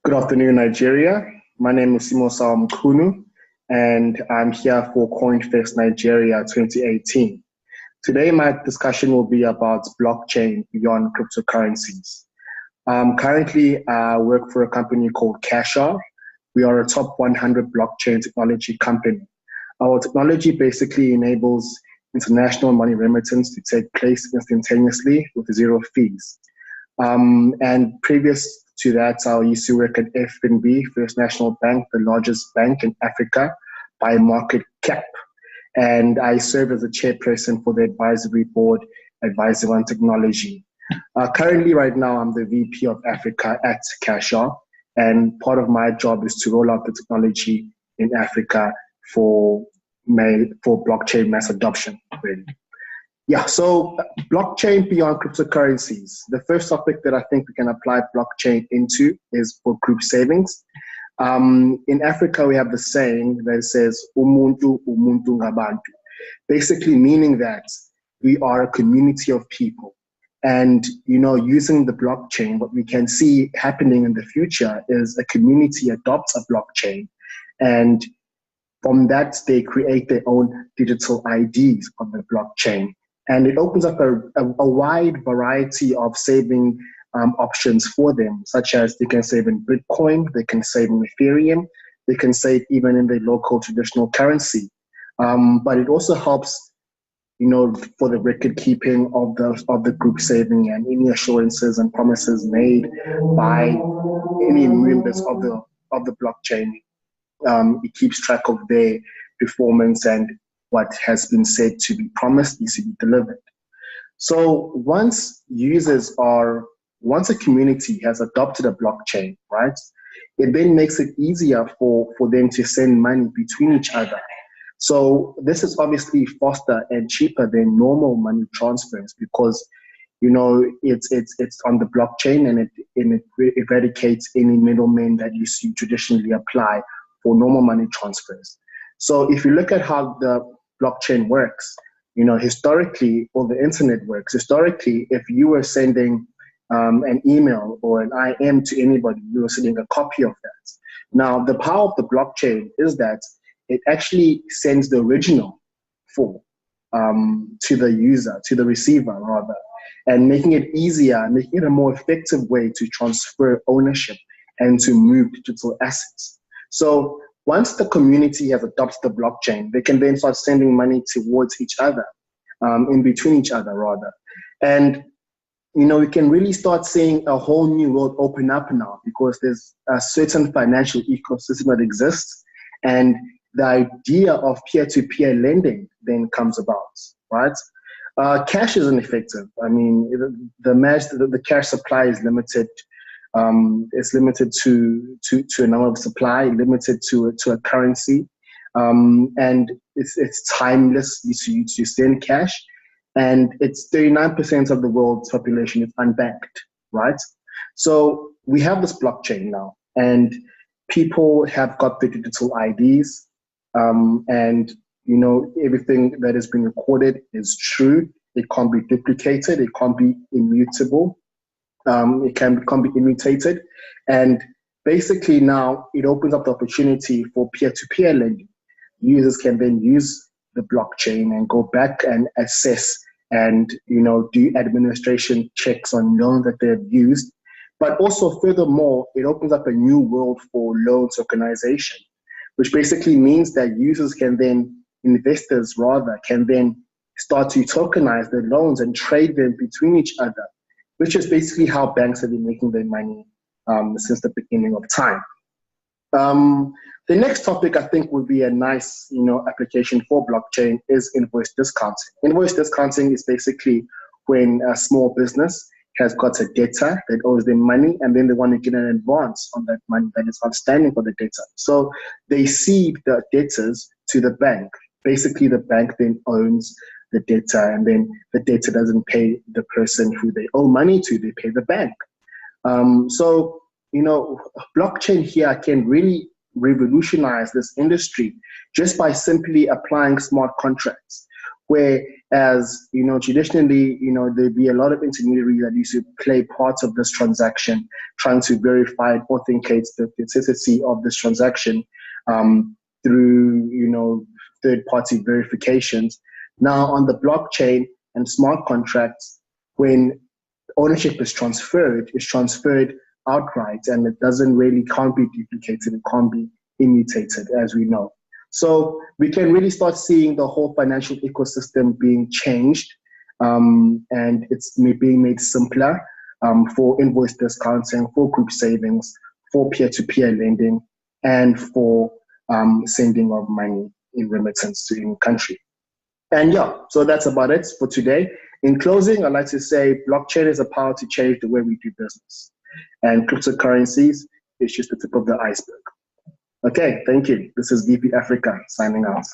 Good afternoon, Nigeria. My name is Simo Mcunu, and I'm here for Coinfest Nigeria 2018. Today, my discussion will be about blockchain beyond cryptocurrencies. Currently, I work for a company called Cashaa. We are a top 100 blockchain technology company. Our technology basically enables international money remittance to take place instantaneously with zero fees. And previous to that, I used to work at FNB, First National Bank, the largest bank in Africa by market cap. And I serve as a chairperson for the advisory board advising on technology. Currently, right now, I'm the VP of Africa at Cashaa, and part of my job is to roll out the technology in Africa for blockchain mass adoption, really. Yeah, so blockchain beyond cryptocurrencies. The first topic that I think we can apply blockchain into is for group savings. In Africa, we have the saying that says, Umuntu, Umuntu ngabantu, basically meaning that we are a community of people. And, using the blockchain, what we can see happening in the future is a community adopts a blockchain, and from that, they create their own digital IDs on the blockchain. And it opens up a wide variety of saving options for them, such as they can save in Bitcoin, they can save in Ethereum, they can save even in their local traditional currency. But it also helps, for the record keeping of the group saving and any assurances and promises made by any members of the blockchain. It keeps track of their performance and what has been said to be promised needs to be delivered. So once a community has adopted a blockchain, right, it then makes it easier for them to send money between each other. So this is obviously faster and cheaper than normal money transfers because, it's on the blockchain and it eradicates any middlemen that you see traditionally apply for normal money transfers. So if you look at how the blockchain works, historically, or the internet works, historically, if you were sending an email or an IM to anybody, you were sending a copy of that. Now, the power of the blockchain is that it actually sends the original form to the user, to the receiver rather, and making it easier, making it a more effective way to transfer ownership and to move digital assets. So once the community has adopted the blockchain, they can then start sending money towards each other, in between each other rather. And, we can really start seeing a whole new world open up now because there's a certain financial ecosystem that exists, and the idea of peer-to-peer lending then comes about, right? Cash isn't effective. I mean, the cash supply is limited. It's limited to a number of supply, limited to a currency, and it's timeless. You send cash, and it's 39% of the world's population is unbanked, right? So we have this blockchain now, and people have got the digital IDs, and everything that has been recorded is true. It can't be duplicated. It can't be immutable. It can't be imitated. And basically now it opens up the opportunity for peer-to-peer lending. Users can then use the blockchain and go back and assess and, do administration checks on loans that they've used. But also furthermore, it opens up a new world for loan tokenization, which basically means that investors can then start to tokenize their loans and trade them between each other, which is basically how banks have been making their money since the beginning of time. The next topic I think would be a nice, application for blockchain is invoice discounting. Invoice discounting is basically when a small business has got a debtor that owes them money, and then they want to get an advance on that money that is outstanding for the debtor. So they cede the debtors to the bank. Basically, the bank then owns the debtor, and then the debtor doesn't pay the person who they owe money to, they pay the bank. So, blockchain here can really revolutionize this industry just by simply applying smart contracts, Whereas, traditionally, there'd be a lot of intermediaries that used to play parts of this transaction, trying to verify and authenticate the authenticity of this transaction through, third-party verifications. Now, on the blockchain and smart contracts, when ownership is transferred, it's transferred outright, and it can't be duplicated, it can't be immutated, as we know. So we can really start seeing the whole financial ecosystem being changed, and it's being made simpler for invoice discounting, for group savings, for peer-to-peer lending, and for sending of money in remittance to any country. And yeah, so that's about it for today. In closing, I'd like to say blockchain is a power to change the way we do business. And cryptocurrencies is just the tip of the iceberg. Okay, thank you. This is VP Africa signing out.